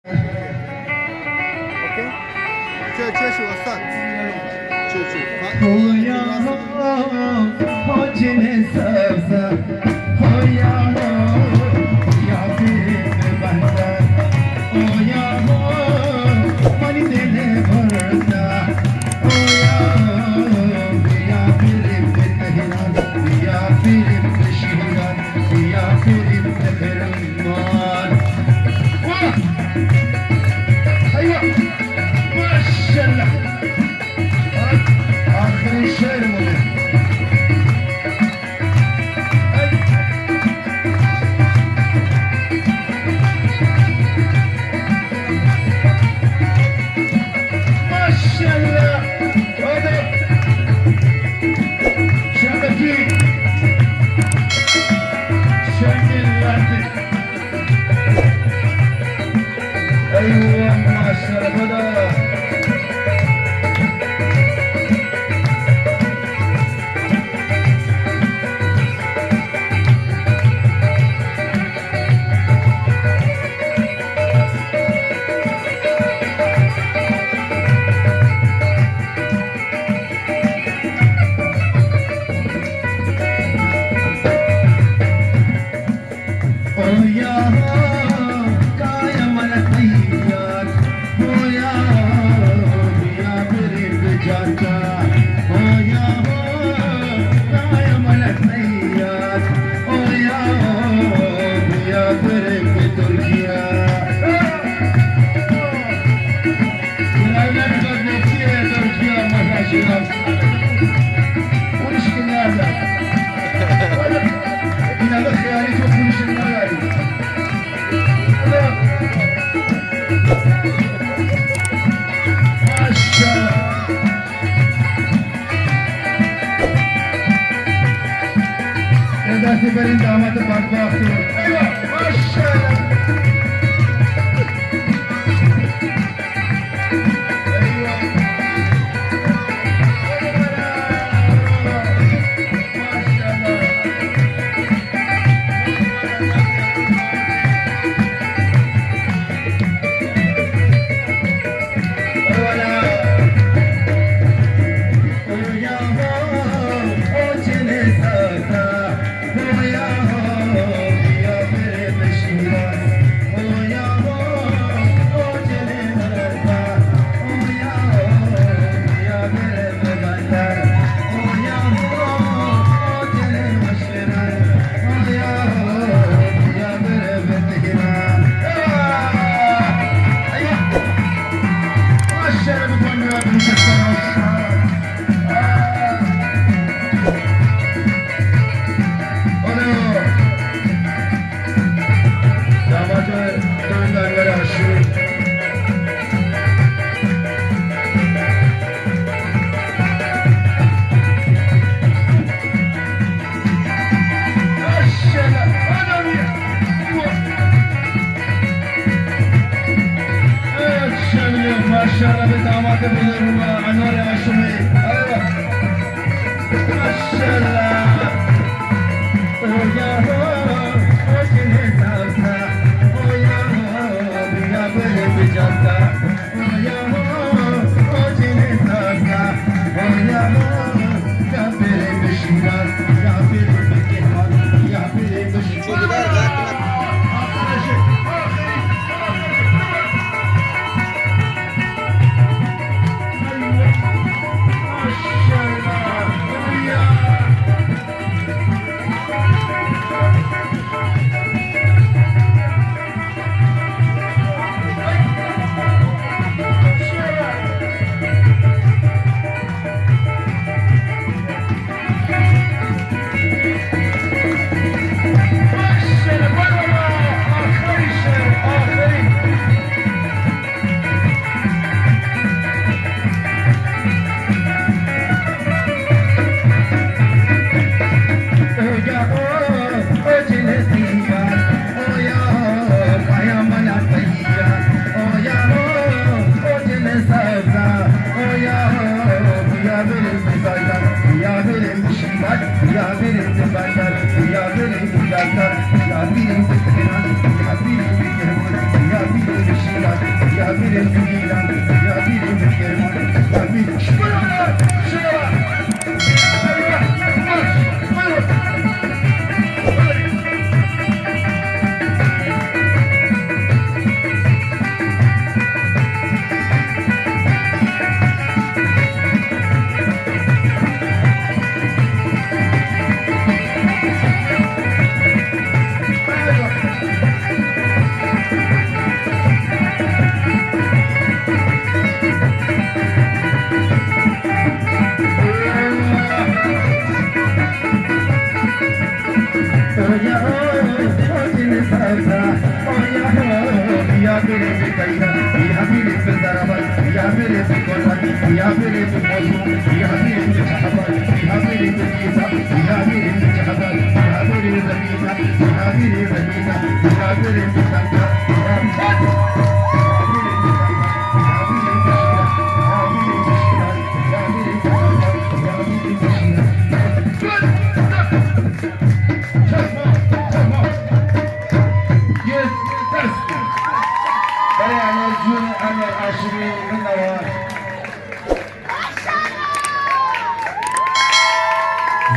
OK，这是我算，就是反。 ايوه ما شاء الله. Siberin damadı bak baktı. Eyvah maşallah. Maşallah bir damat yapıyorum Anwar Haşimi. Eyvah. Maşallah. Oh ya o cine salsa. Oh ya biya böyle bir canta. Oh ya o cine salsa. Oh ya ya böyle bir şiraz. Ya böyle bir kehman. Ya böyle bir şiraz.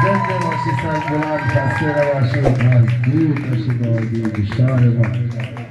زنده باشی سربلند، خسته نباشی، مجبور باشی با عادی بشار ما.